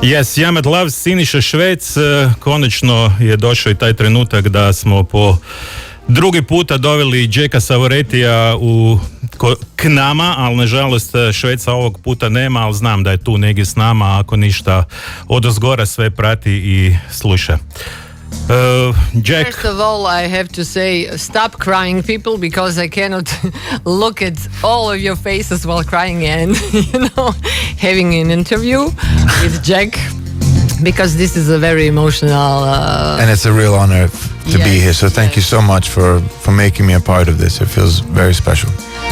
Yes, Yammat loves Siniša Švec. Konačno je došao i taj trenutak da smo po drugi puta doveli Jacka Savorettija k nama, ali nažalost Šveca ovog puta nema, ali znam da je tu negdje s nama, ako ništa odozgora sve prati i sluša. Jack. First of all, I have to say, stop crying, people, because I cannot look at all of your faces while crying and, having an interview with Jack, because this is a very emotional... and it's a real honor to be here, so thank you so much for making me a part of this. It feels very special.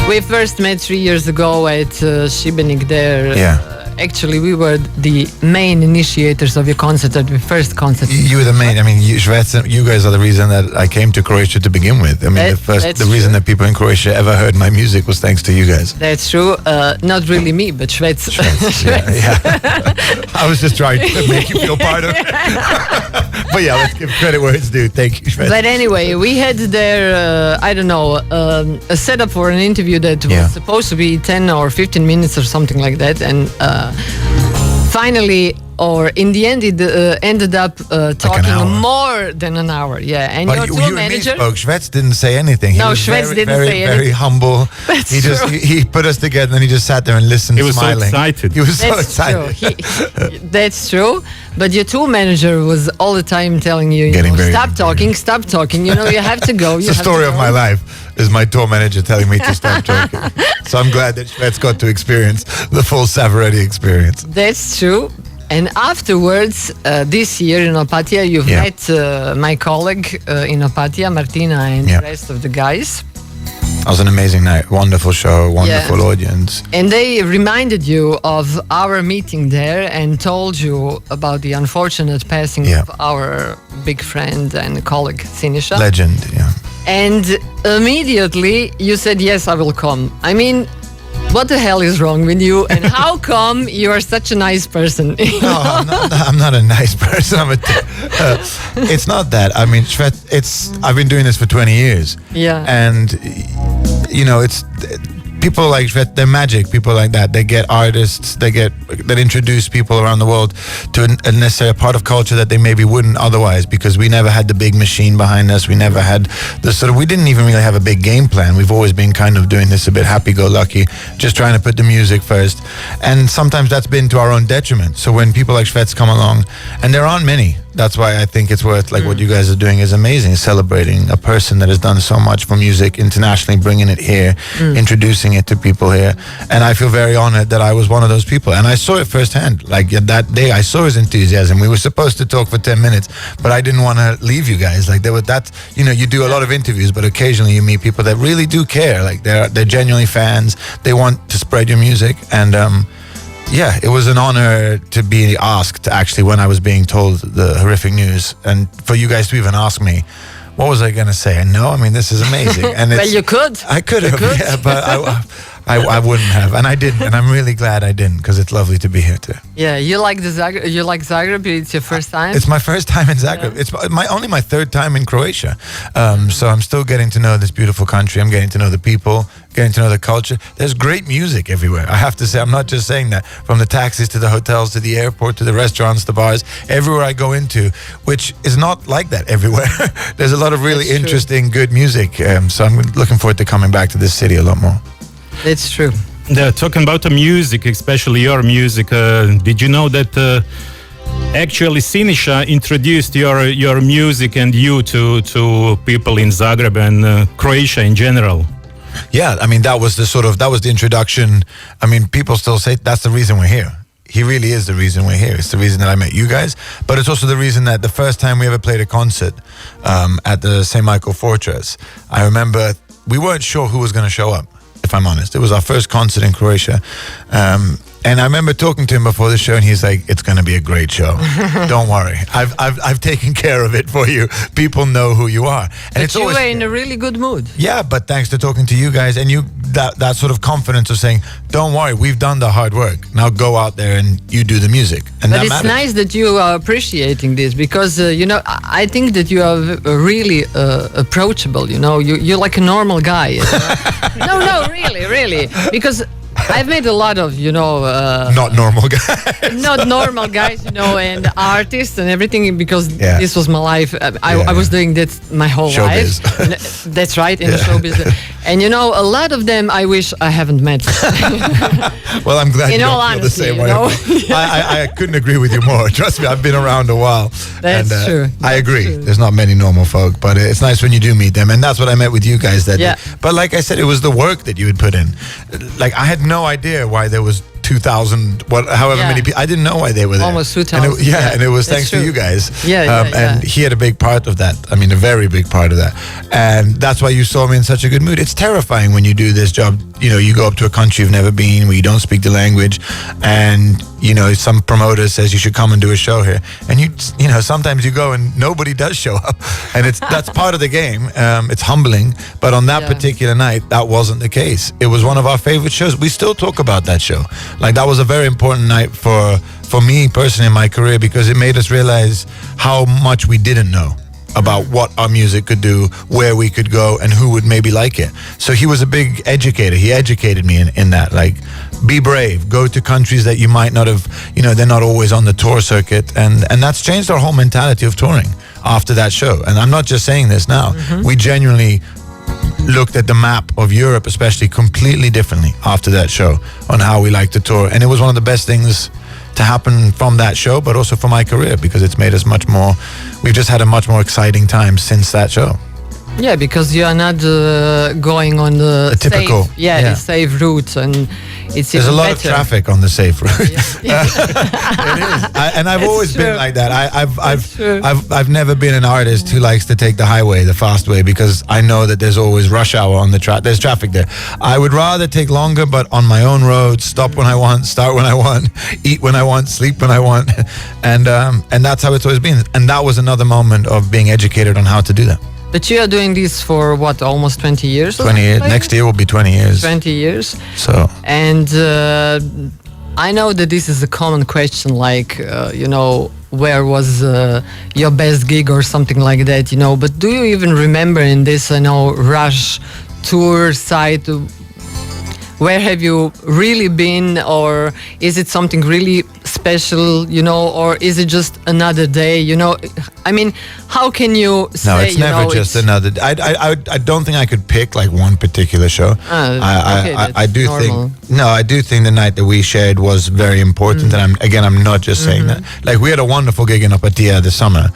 We first met 3 years ago at Šibenik there. Yeah. Actually, we were the main initiators of your concert, at the first concert. You were the main. I mean, you guys are the reason that I came to Croatia to begin with. I mean, the reason that people in Croatia ever heard my music was thanks to you guys. That's true. Not really me, but Švec. Yeah. I was just trying to make you feel part of it. But yeah, let's give credit where it's due. Thank you, Švec. But anyway, we had there, a setup for an interview that was supposed to be 10 or 15 minutes or something like that. And finally, or in the end, it ended up talking more than an hour. Yeah, and but your tour manager. Švec didn't say anything. No, Švec didn't say anything. Very humble. That's he put us together and he just sat there and listened, smiling. He was so excited. He was so excited. That's true. But your tour manager was all the time telling you, stop talking. You have to go. It's the story of my life. Is my tour manager telling me to stop talking. So I'm glad that Švec got to experience the full Savoretti experience. That's true. And afterwards, this year in Opatija, you've met my colleague in Opatija, Martina, and the rest of the guys. It was an amazing night. Wonderful show, wonderful audience. And they reminded you of our meeting there and told you about the unfortunate passing of our big friend and colleague, Siniša. Legend, yeah. And immediately you said, yes, I will come. I mean, what the hell is wrong with you? And how come you are such a nice person? No, I'm not a nice person. It's not that. I mean, I've been doing this for 20 years. Yeah. And, it's... People like Švec, they're magic. People like that. They get artists. That introduce people around the world to a necessary part of culture that they maybe wouldn't otherwise, because we never had the big machine behind us. We never had we didn't even really have a big game plan. We've always been kind of doing this a bit happy-go-lucky, just trying to put the music first. And sometimes that's been to our own detriment. So when people like Švec come along, and there aren't many, that's why I think it's worth, what you guys are doing is amazing, celebrating a person that has done so much for music internationally, bringing it here, introducing it to people here. And I feel very honored that I was one of those people. And I saw it firsthand. That day, I saw his enthusiasm. We were supposed to talk for 10 minutes, but I didn't want to leave you guys. You do a lot of interviews, but occasionally you meet people that really do care. They're genuinely fans. They want to spread your music. And, it was an honor to be asked, actually, when I was being told the horrific news, and for you guys to even ask me, what was I going to say? No, I mean, this is amazing. And well, you could. I could have, yeah, but I wouldn't have, and I didn't, and I'm really glad I didn't, because it's lovely to be here too. Yeah, you like Zagreb? It's your first time? It's my first time in Zagreb. Yeah. It's only my third time in Croatia. So I'm still getting to know this beautiful country. I'm getting to know the people, getting to know the culture. There's great music everywhere. I have to say, I'm not just saying that. From the taxis to the hotels to the airport to the restaurants, the bars, everywhere I go into, which is not like that everywhere. There's a lot of really interesting, good music. So I'm looking forward to coming back to this city a lot more. It's true. Talking about the music, especially your music, did you know that actually Siniša introduced your music and you to people in Zagreb and Croatia in general? Yeah, I mean, that was the introduction. I mean, people still say that's the reason we're here. He really is the reason we're here. It's the reason that I met you guys, but it's also the reason that the first time we ever played a concert at the St. Michael Fortress, I remember we weren't sure who was going to show up, if I'm honest. It was our first concert in Croatia. And I remember talking to him before the show, and he's like, "It's going to be a great show. Don't worry. I've taken care of it for you. People know who you are." And but you were in a really good mood. Yeah, but thanks to talking to you guys and that sort of confidence of saying, "Don't worry, we've done the hard work. Now go out there and you do the music." And but it's nice that you are appreciating this, because I think that you are really approachable. You're like a normal guy. No, really, because I've met a lot of, not normal guys. not normal guys, and artists and everything, because this was my life. I was doing that my whole Showbiz. life. That's right, in the showbiz. And a lot of them I wish I haven't met. Well, I'm glad you don't feel the same way. I couldn't agree with you more. Trust me, I've been around a while. That's true. I agree. True. There's not many normal folk, but it's nice when you do meet them. And that's what I met with you guys that day. But like I said, it was the work that you had put in. Like, I had no idea why there was 2,000, however many people. I didn't know why they were there. Almost 2,000. And it was thanks to you guys. And he had a big part of that. I mean, a very big part of that. And that's why you saw me in such a good mood. It's terrifying when you do this job. You go up to a country you've never been, where you don't speak the language, and some promoter says you should come and do a show here, and sometimes you go and nobody does show up, and that's part of the game. It's humbling, but on that particular night, that wasn't the case. It was one of our favorite shows. We still talk about that show. Like, that was a very important night for me personally in my career, because it made us realize how much we didn't know about what our music could do, where we could go, and who would maybe like it. So he was a big educator. He educated me in that. Like, be brave. Go to countries that you might not have, they're not always on the tour circuit. And that's changed our whole mentality of touring after that show. And I'm not just saying this now. Mm-hmm. We genuinely looked at the map of Europe, especially, completely differently after that show on how we like to tour. And it was one of the best things to happen from that show, but also for my career, because it's made us we've just had a much more exciting time since that show. Yeah, because you are not going on the typical safe, the safe route, and there's a lot of traffic on the safe route. It is, and I've always been like that. I've never been an artist who likes to take the highway, the fast way, because I know that there's always rush hour on the track. There's traffic there. I would rather take longer, but on my own road, stop when I want, start when I want, eat when I want, sleep when I want, and that's how it's always been. And that was another moment of being educated on how to do that. But you are doing this for what, almost 20 years? 20 years. Next year will be 20 years. 20 years. So. And I know that this is a common question, like, where was your best gig or something like that, But do you even remember in this, Rush tour site, where have you really been, or is it something really special, or is it just another day, I mean, how can you say, no, it's never just another day. I don't think I could pick like one particular show. I do think the night that we shared was very important, and I'm not just saying that. Like, we had a wonderful gig in Opatija this summer.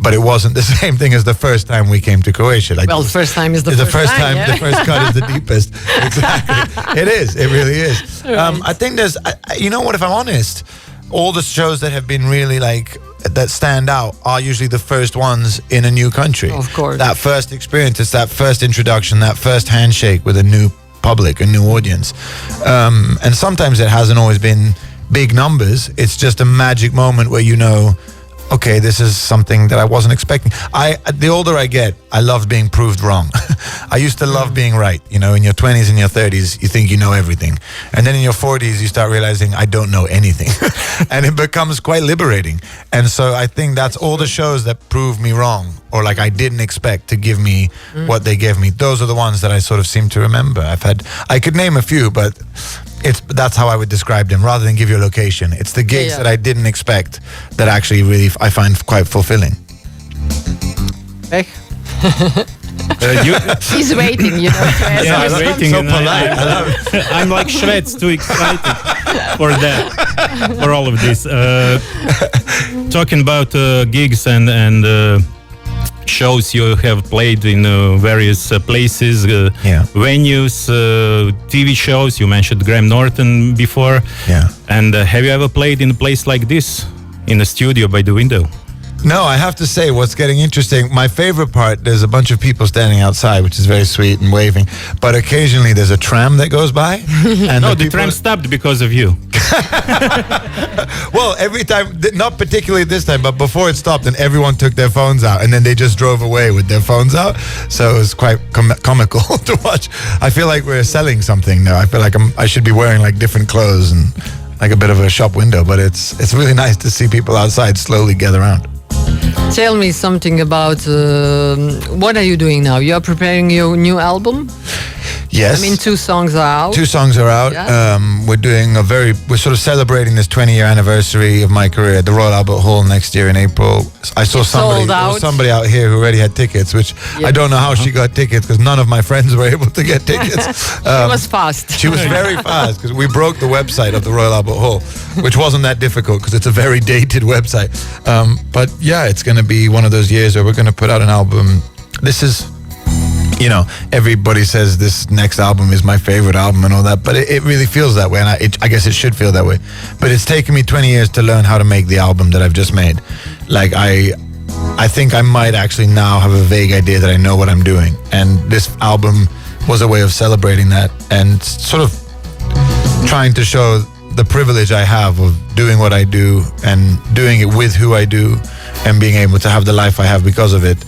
But it wasn't the same thing as the first time we came to Croatia. Like, the first time is the first time. The first cut is the deepest. Exactly. It is. It really is. Right. I think there's, if I'm honest, all the shows that have been really that stand out are usually the first ones in a new country. Of course. That first experience, it's that first introduction, that first handshake with a new public, a new audience. And sometimes it hasn't always been big numbers. It's just a magic moment where okay, this is something that I wasn't expecting. The older I get, I love being proved wrong. I used to love being right. In your 20s and your 30s, you think you know everything. And then in your 40s, you start realizing I don't know anything. And it becomes quite liberating. And so I think that's all the shows that prove me wrong, or like I didn't expect to give me what they gave me. Those are the ones that I sort of seem to remember. I could name a few, but that's how I would describe them, rather than give you a location. It's the gigs that I didn't expect that actually really I find quite fulfilling. He's waiting, I'm waiting. So polite. I'm like Švec, too excited for that, for all of this. Talking about gigs and shows you have played in various places, venues, TV shows. You mentioned Graham Norton before. Yeah. And have you ever played in a place like this, in a studio by the window? No, I have to say, what's getting interesting, my favorite part, there's a bunch of people standing outside, which is very sweet and waving, but occasionally there's a tram that goes by. And the tram stopped because of you. Well, every time, not particularly this time, but before it stopped, and everyone took their phones out, and then they just drove away with their phones out. So it was quite comical to watch. I feel like we're selling something now. I feel like I should be wearing like different clothes and like a bit of a shop window, but it's really nice to see people outside slowly gather around. Tell me something about what are you doing now? You are preparing your new album? Yes. I mean, 2 songs are out. 2 songs are out. Yeah. We're sort of celebrating this 20-year anniversary of my career at the Royal Albert Hall next year in April. I saw somebody out here who already had tickets, which I don't know how she got tickets because none of my friends were able to get tickets. She was fast. She was very fast because we broke the website of the Royal Albert Hall, which wasn't that difficult because it's a very dated website. But yeah, it's going to be one of those years where we're going to put out an album. This is, everybody says this next album is my favorite album and all that, but it really feels that way, and I guess it should feel that way. But it's taken me 20 years to learn how to make the album that I've just made. Like, I think I might actually now have a vague idea that I know what I'm doing, and this album was a way of celebrating that and sort of trying to show the privilege I have of doing what I do and doing it with who I do and being able to have the life I have because of it.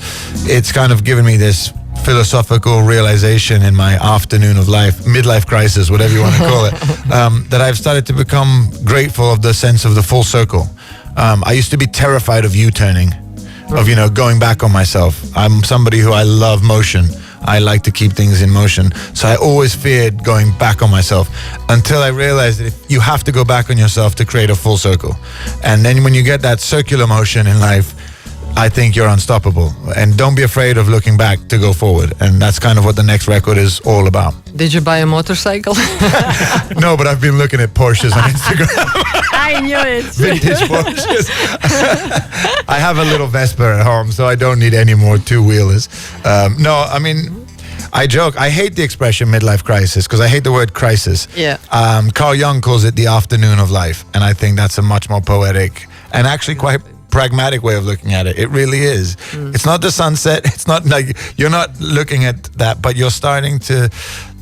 It's kind of given me this philosophical realization in my afternoon of life, midlife crisis, whatever you want to call it, that I've started to become grateful of the sense of the full circle. I used to be terrified of U-turning, of, going back on myself. I'm somebody who I love motion. I like to keep things in motion. So I always feared going back on myself until I realized that you have to go back on yourself to create a full circle. And then when you get that circular motion in life, I think you're unstoppable. And don't be afraid of looking back to go forward. And that's kind of what the next record is all about. Did you buy a motorcycle? No, but I've been looking at Porsches on Instagram. I knew it. Vintage Porsches. I have a little Vespa at home, so I don't need any more 2-wheelers. No, I mean, I joke. I hate the expression midlife crisis because I hate the word crisis. Yeah. Carl Jung calls it the afternoon of life. And I think that's a much more poetic and actually quite pragmatic way of looking at it. It really is. It's not the sunset. It's not like you're not looking at that, but you're starting to,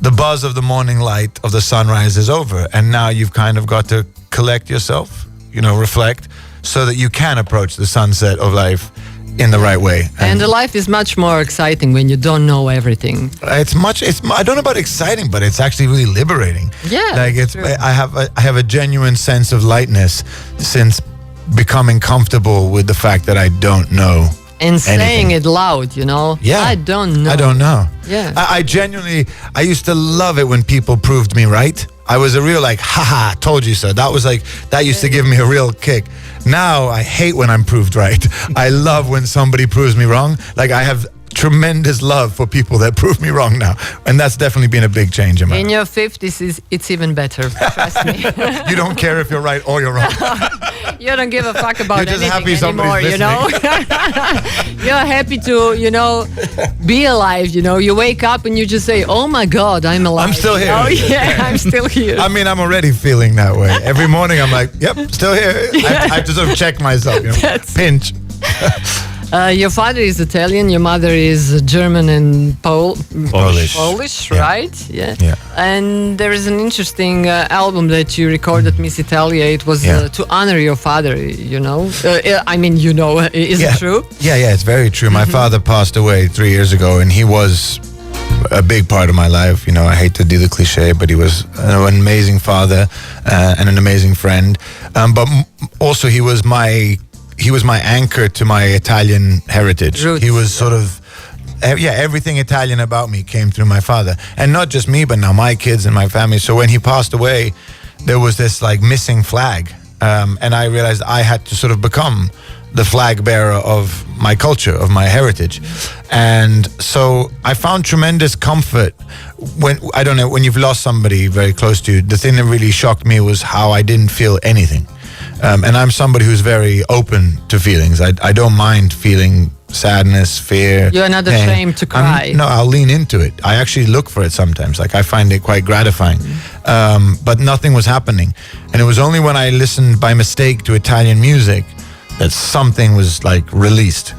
the buzz of the morning light of the sunrise is over. And now you've kind of got to collect yourself, reflect so that you can approach the sunset of life in the right way. And the life is much more exciting when you don't know everything. I don't know about exciting, but it's actually really liberating. Yeah. Like I have a genuine sense of lightness since becoming comfortable with the fact that I don't know and saying anything. it loud, Yeah. I don't know. I don't know. Yeah. I used to love it when people proved me right. I was a real haha, told you so. That used to give me a real kick. Now I hate when I'm proved right. I love when somebody proves me wrong. Like, I have tremendous love for people that prove me wrong now, and that's definitely been a big change in my life. In your 50s, it's even better. Trust me. You don't care if you're right or you're wrong. You don't give a fuck about You're just anything happy anymore, somebody's You're happy to, be alive, You wake up and you just say, oh my God, I'm alive. I'm still here. Oh yeah, I'm still here. I mean, I'm already feeling that way. Every morning I'm like, yep, still here. I have to sort of check myself, pinch. Your father is Italian, your mother is German and Polish, yeah. Right? Yeah. Yeah. And there is an interesting album that you recorded, Miss Italia. It was to honor your father, Is it true? Yeah, it's very true. My father passed away 3 years ago, and he was a big part of my life. I hate to do the cliche, but he was an amazing father and an amazing friend. But also he was my anchor to my Italian heritage. Roots. He was sort of, everything Italian about me came through my father. And not just me, but now my kids and my family. So when he passed away, there was this missing flag. And I realized I had to sort of become the flag bearer of my culture, of my heritage. And so I found tremendous comfort when you've lost somebody very close to you. The thing that really shocked me was how I didn't feel anything. And I'm somebody who's very open to feelings. I don't mind feeling sadness, fear. You're not pain. ashamed to cry. I'll lean into it. I actually look for it sometimes. I find it quite gratifying. But nothing was happening. And it was only when I listened by mistake to Italian music that something was released.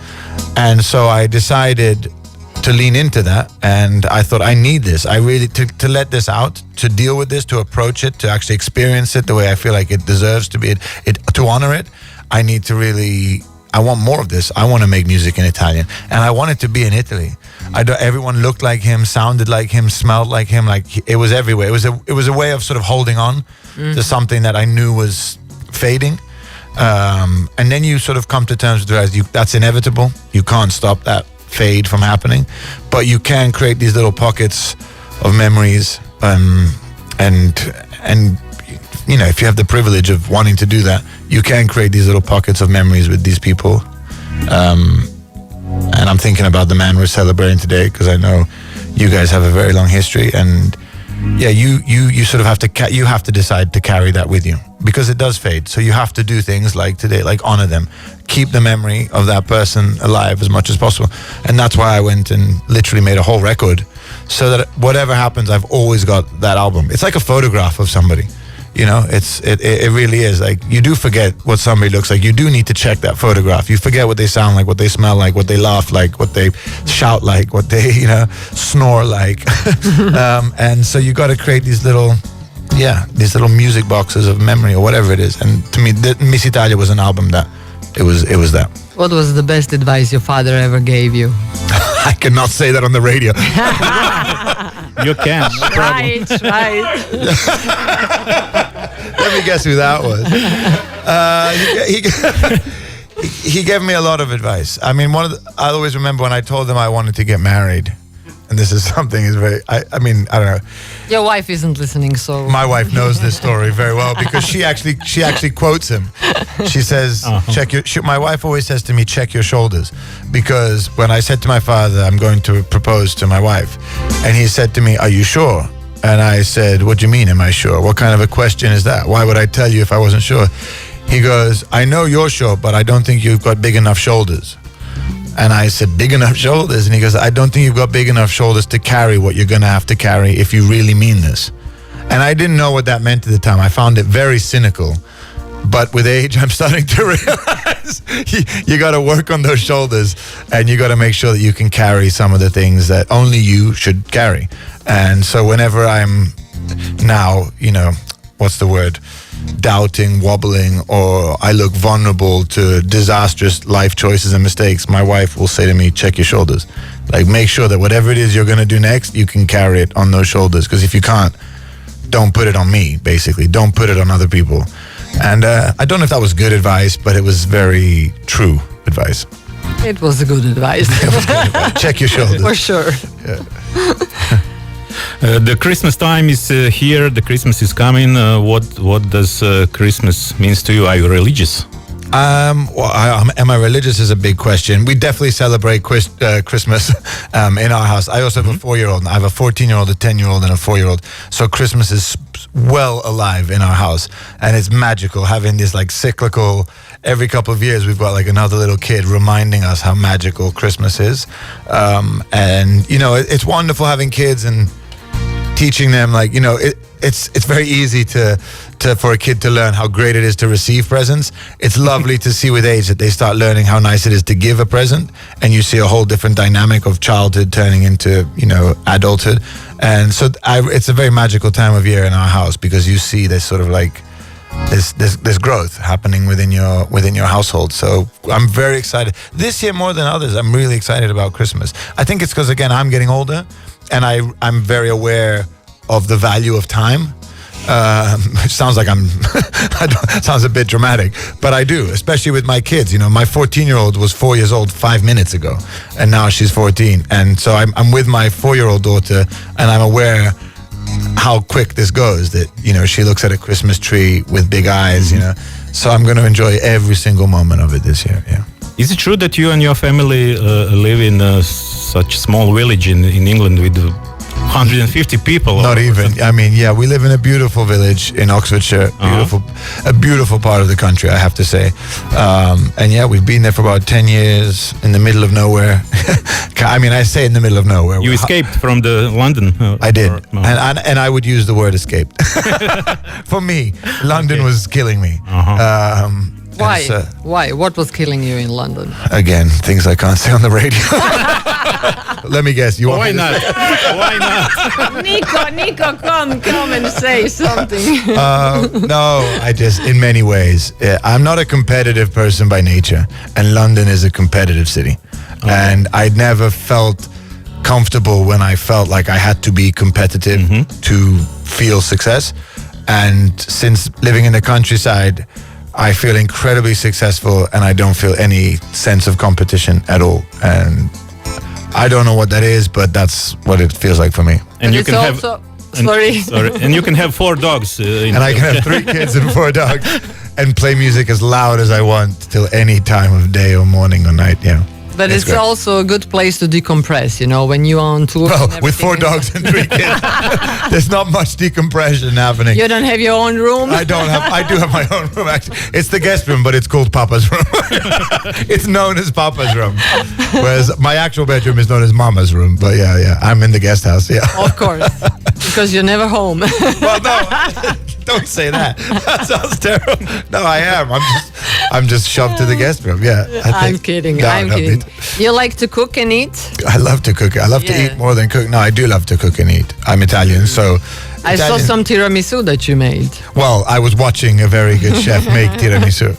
And so I decided to lean into that, and I thought, I need this. I really to let this out, to deal with this, to approach it, to actually experience it the way I feel like it deserves to be, to honor it. I need to really, I want more of this. I want to make music in Italian, and I want it to be in Italy. Everyone looked like him, sounded like him, smelled like him. It was everywhere. It was a way of sort of holding on to something that I knew was fading. And then you sort of come to terms with the reality that's inevitable. You can't stop that fade from happening, but you can create these little pockets memories, and if you have the privilege of wanting to do that, you can create these little pockets of memories with these people. And I'm thinking about the man we're celebrating today, because I know you guys have a very long history, and you sort of have to decide to carry that with you, because it does fade. So you have to do things like today, like honor them, keep the memory of that person alive as much as possible. And that's why I went and literally made a whole record, so that whatever happens, I've always got that album. It's like a photograph of somebody. It really is. Like, you do forget what somebody looks like. You do need to check that photograph. You forget what they sound like, what they smell like, what they laugh like, what they shout like, what they, snore like. And so you got to create these little music boxes of memory or whatever it is. And to me, Miss Italia was an album that it was that. What was the best advice your father ever gave you? I cannot say that on the radio. You can. No problem. Right. Let me guess who that was. He gave me a lot of advice. I mean, I always remember when I told him I wanted to get married. And this is something I don't know. Your wife isn't listening, so... My wife knows this story very well, because she actually quotes him. She says, my wife always says to me, check your shoulders. Because when I said to my father, I'm going to propose to my wife, and he said to me, are you sure? And I said, what do you mean, am I sure? What kind of a question is that? Why would I tell you if I wasn't sure? He goes, I know you're sure, but I don't think you've got big enough shoulders. And I said, big enough shoulders? And he goes, I don't think you've got big enough shoulders to carry what you're going to have to carry if you really mean this. And I didn't know what that meant at the time. I found it very cynical. But with age, I'm starting to realize you got to work on those shoulders, and you got to make sure that you can carry some of the things that only you should carry. And so whenever I'm now, what's the word? Doubting, wobbling, or I look vulnerable to disastrous life choices and mistakes, my wife will say to me, check your shoulders. Like, make sure that whatever it is you're going to do next, you can carry it on those shoulders. Because if you can't, don't put it on me, basically. Don't put it on other people. And I don't know if that was good advice, but it was very true advice. It was a good advice. Check your shoulders. For sure. Yeah. The Christmas time is here. The Christmas is coming. What does Christmas means to you? Are you religious? Am I religious is a big question. We definitely celebrate Christmas in our house. I also have a 4-year-old. I have a 14-year-old, a 10-year-old, and a 4-year-old. So Christmas is well alive in our house, and it's magical having this like cyclical. Every couple of years, we've got like another little kid reminding us how magical Christmas is, and it's wonderful having kids and teaching them, like, it's very easy to for a kid to learn how great it is to receive presents. It's lovely to see with age that they start learning how nice it is to give a present, and you see a whole different dynamic of childhood turning into adulthood. And so it's a very magical time of year in our house, because you see this sort of like this growth happening within your household. So I'm very excited this year more than others. I'm really excited about Christmas. I think it's because, again, I'm getting older, and I'm very aware of the value of time. It sounds like sounds a bit dramatic, but I do, especially with my kids. My 14-year-old was 4 years old 5 minutes ago, and now she's 14. And so I'm with my 4-year-old daughter, and I'm aware how quick this goes, that she looks at a Christmas tree with big eyes. So I'm going to enjoy every single moment of it this year. Yeah. Is it true that you and your family live in such small village in England with 150 people? Not even. I mean, yeah, we live in a beautiful village in Oxfordshire. A beautiful part of the country, I have to say. And yeah, we've been there for about 10 years in the middle of nowhere. I mean, I say in the middle of nowhere. You escaped from the London. I did. And I would use the word escaped. For me, London was killing me. Why? Why? What was killing you in London? Again, things I can't say on the radio. Let me guess. You want Why not? Why not? Nico, come and say something. No, in many ways, I'm not a competitive person by nature, and London is a competitive city. Okay. And I never felt comfortable when I felt like I had to be competitive to feel success. And since living in the countryside, I feel incredibly successful, and I don't feel any sense of competition at all. And I don't know what that is, but that's what it feels like for me. And you it's can also, have. And you can have 4 dogs. And I can have 3 kids and 4 dogs and play music as loud as I want till any time of day or morning or night. Yeah. But it's great. also a good place to decompress, you know, when you're on tour. Well, and with 4 everything. dogs and 3 kids, there's not much decompression happening. You don't have your own room? I do have my own room, actually. It's the guest room, but it's called Papa's room. It's known as Papa's room. Whereas my actual bedroom is known as Mama's room. But yeah, I'm in the guest house, yeah. Of course, because you're never home. Well, no, don't say that. That sounds terrible. No, I am. I'm just shoved to the guest room, yeah. I'm kidding. No, I'm kidding. You like to cook and eat? I love to cook. I love to eat more than cook. No, I do love to cook and eat. I'm Italian, so... I saw some tiramisu that you made. Well, I was watching a very good chef make tiramisu.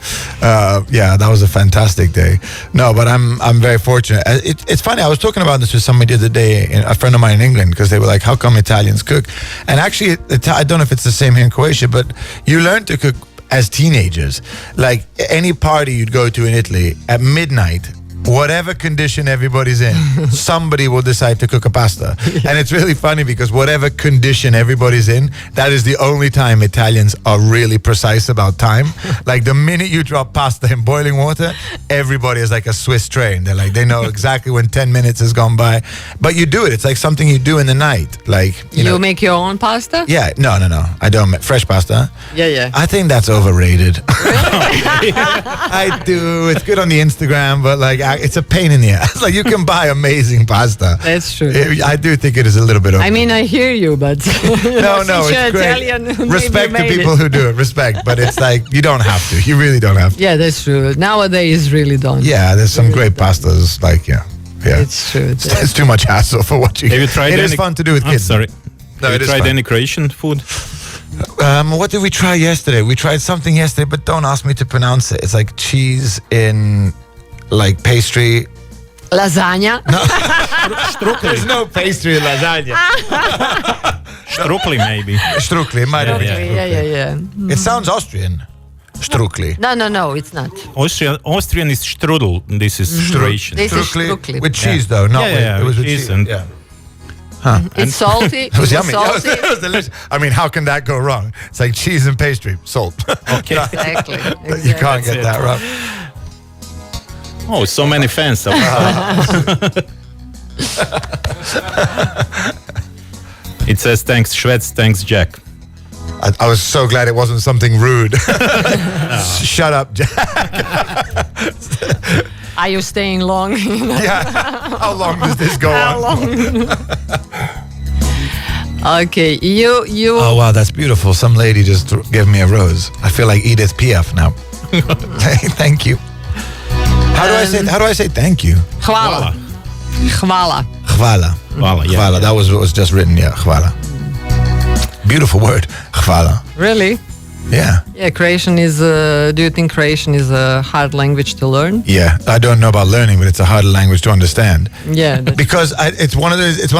Yeah, that was a fantastic day. No, but I'm very fortunate. It's funny, I was talking about this with somebody the other day, a friend of mine in England, because they were like, how come Italians cook? And actually, I don't know if it's the same here in Croatia, but you learn to cook as teenagers. Like any party you'd go to in Italy, at midnight, whatever condition everybody's in, somebody will decide to cook a pasta. And it's really funny because whatever condition everybody's in, that is the only time Italians are really precise about time. Like the minute you drop pasta in boiling water, everybody is like a Swiss train. They know exactly when 10 minutes has gone by. But you do it. It's like something you do in the night. Like you make your own pasta? Yeah, no. I don't make fresh pasta. Yeah. I think that's overrated. I do. It's good on the Instagram, but like it's a pain in the ass. Like you can buy amazing pasta. That's true. I do think it is a little bit overrated. I mean, I hear you, but no, it's great. Italian, respect to people who do it. Respect, but it's like you don't have to. You really don't have to. Yeah, that's true. Nowadays, really don't. Yeah, there's some great pastas. Like yeah. It's true. It's too much hassle for what you. Have you tried it is fun to do with kids. Sorry. No, Have you tried any Croatian food? What did we try yesterday? We tried something yesterday, but don't ask me to pronounce it. It's like cheese in like pastry. Lasagna. No. There's no pastry in lasagna. Strukli maybe. Strukli, it might have been. Yeah. It sounds Austrian. Strukli. No, it's not. Austrian is strudel. This is Croatian. This is strukli. With cheese though, not with it was with cheese. And huh. It's salty. It was yummy. Salty. It was delicious. I mean, how can that go wrong? It's like cheese and pastry, salt. Okay. Exactly. You can't get that wrong. Oh, so many fans. It says thanks Švec, thanks Jack. I was so glad it wasn't something rude. Shut up, Jack. Are you staying long? Yeah. How long does this go on? How long? Okay, you. Oh wow, that's beautiful. Some lady just gave me a rose. I feel like Edith Piaf now. Thank you. How do I say thank you? Hvala. Hvala. Hvala. Hvala, yeah. Hvala. That was what was just written. Yeah, hvala. Beautiful word. Hvala. Really? Yeah. Yeah, Croatian is. Do you think Croatian is a hard language to learn? Yeah, I don't know about learning, but it's a hard language to understand. Yeah. Because it's one of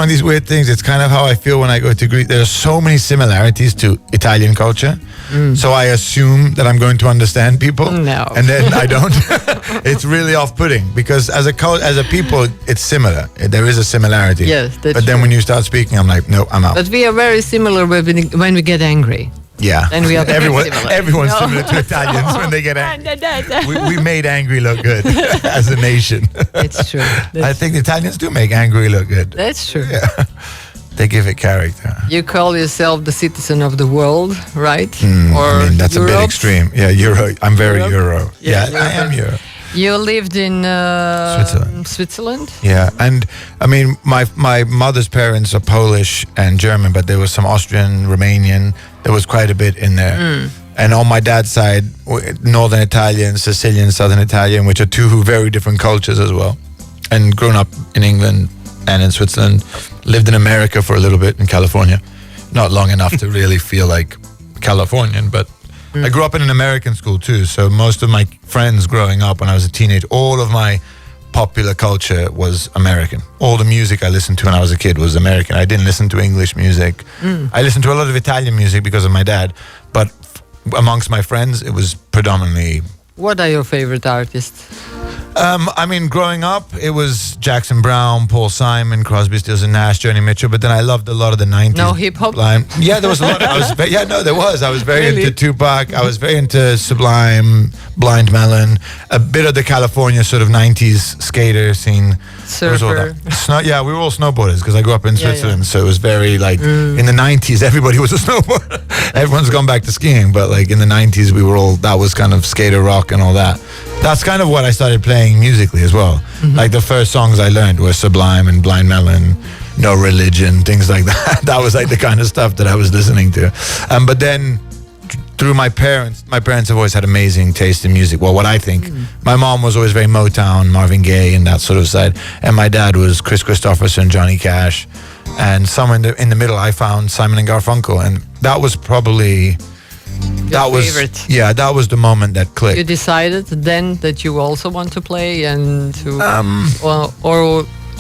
these weird things. It's kind of how I feel when I go to Greece. There are so many similarities to Italian culture. So I assume that I'm going to understand people. No. And then I don't. It's really off-putting because as a people, it's similar. There is a similarity. Yes, that's But then true. when you start speaking, I'm like, no, I'm out. But we are very similar when we get angry. Yeah. Then we are very similar. Everyone's No. similar to Italians when they get angry. We made angry look good as a nation. It's true. I think the Italians do make angry look good. That's true. Yeah. They give it character. You call yourself the citizen of the world, right? I mean, that's Europe? a bit extreme. Yeah, Euro. I'm very Europe? Euro. Yeah, I am Euro. You lived in Switzerland? Yeah, and I mean, my mother's parents are Polish and German, but there was some Austrian, Romanian. There was quite a bit in there. And on my dad's side, Northern Italian, Sicilian, Southern Italian, which are two very different cultures as well. And grown up in England and in Switzerland, lived in America for a little bit in California. Not long enough to really feel like Californian, but I grew up in an American school too. So most of my friends growing up when I was a teenager, all of my popular culture was American. All the music I listened to when I was a kid was American. I didn't listen to English music. I listened to a lot of Italian music because of my dad, but amongst my friends, it was predominantly... What are your favorite artists? I mean, growing up, it was Jackson Brown, Paul Simon, Crosby, Stills and Nash, Joni Mitchell. But then I loved a lot of the 90s. No hip hop? Yeah, there was a lot. There was. I was very Really? into Tupac. I was very into Sublime, Blind Melon, a bit of the California sort of 90s skater scene. There was all Surfer. that. Yeah, we were all snowboarders because I grew up in Switzerland. yeah. So it was very like in the 90s, everybody was a snowboarder. Everyone's gone back to skiing. But like in the 90s, we were all, that was kind of skater rock and all that. That's kind of what I started playing musically as well. Like the first songs I learned were Sublime and Blind Melon, No Religion, things like that. That was like the kind of stuff that I was listening to. But then through my parents have always had amazing taste in music. Well, what I think. My mom was always very Motown, Marvin Gaye and that sort of side. And my dad was Chris Christopherson, Johnny Cash. And somewhere in the middle I found Simon and Garfunkel. And that was probably... favorite. Yeah, that was the moment that clicked. You decided then that you also want to play and to...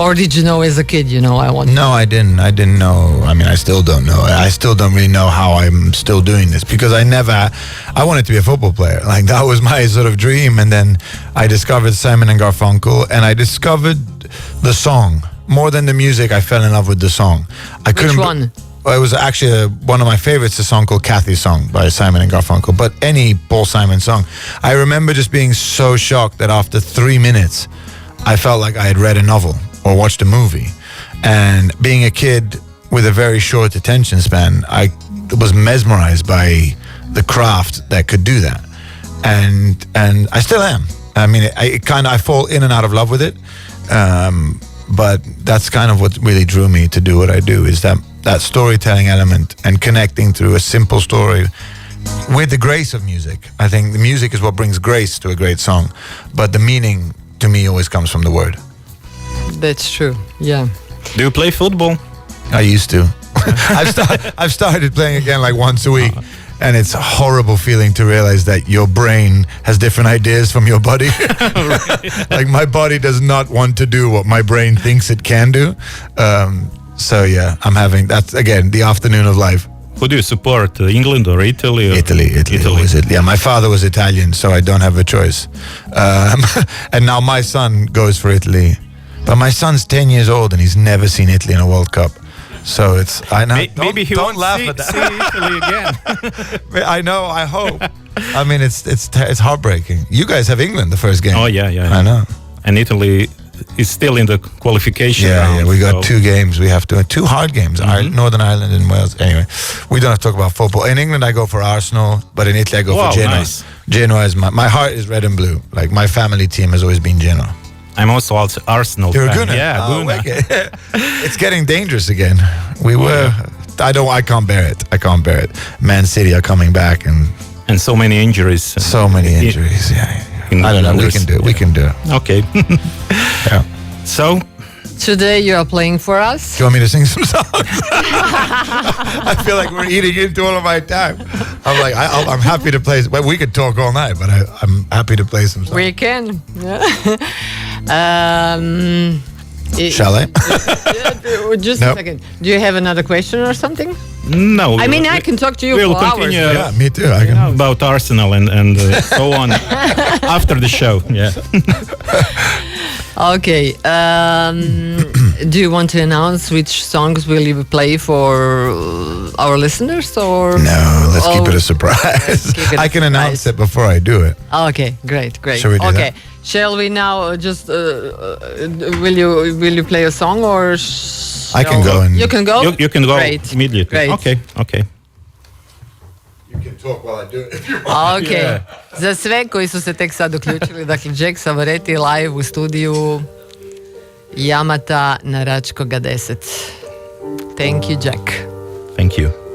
Or did you know as a kid, I want to... No, I didn't know. I mean, I still don't know. I still don't really know how I'm still doing this because I wanted to be a football player. Like that was my sort of dream. And then I discovered Simon and Garfunkel and I discovered the song. More than the music, I fell in love with the song. Which one? Well, it was actually one of my favorites, a song called Kathy's Song by Simon and Garfunkel. But any Paul Simon song. I remember just being so shocked that after 3 minutes, I felt like I had read a novel or watched a movie. And being a kid with a very short attention span, I was mesmerized by the craft that could do that. And I still am. I mean, I fall in and out of love with it. But that's kind of what really drew me to do what I do, is that storytelling element and connecting through a simple story with the grace of music. I think the music is what brings grace to a great song, but the meaning to me always comes from the word. That's true, yeah. Do you play football? I used to. I've started playing again like once a week. And it's a horrible feeling to realize that your brain has different ideas from your body. Like my body does not want to do what my brain thinks it can do. So yeah, that's again, the afternoon of life. Who do you support, England or Italy? Or? Italy. Was it? Yeah, my father was Italian, so I don't have a choice. And now my son goes for Italy. But my son's 10 years old and he's never seen Italy in a World Cup. So it's, I know. Maybe he won't laugh see at that. Italy again. I know. I hope. I mean, it's heartbreaking. You guys have England the first game. Oh yeah. I know. And Italy is still in the qualification round. Yeah. We got 2 games. We have to 2 hard games. Northern Ireland and Wales. Anyway, we don't have to talk about football. In England, I go for Arsenal, but in Italy, I go for Genoa. Nice. Genoa is my heart is red and blue. Like my family team has always been Genoa. I'm also Arsenal You're fan. a Gunner? Yeah, Gunner. Okay. It's getting dangerous again. I can't bear it. Man City are coming back and so many injuries. Yeah. I don't know. We can do it. Okay. Yeah. So Today you are playing for us. Do you want me to sing some songs? I feel like we're eating into all of my time. I'm like, I'm happy to play. Well, we could talk all night, but I'm happy to play some songs. We can. Shall I? Just a second. Do you have another question or something? No. I mean, I can talk to you we'll for hours. continue, Yeah, me too. I can. About Arsenal and so on after the show. Yeah. Okay. Do you want to announce which songs will you play for our listeners, or no? Let's keep it a surprise. I can announce it before I do it. Okay, great. Shall we do that? Shall we now just will you play a song, or I can go and you can go. You can go Great. immediately. Great. Okay. You can talk while I do it if you want. Ok, za sve koji su se tek sad uključili, dakle Jack Savoretti live u studiju Yammata na Račkoga 10. Thank you, Jack. Thank you.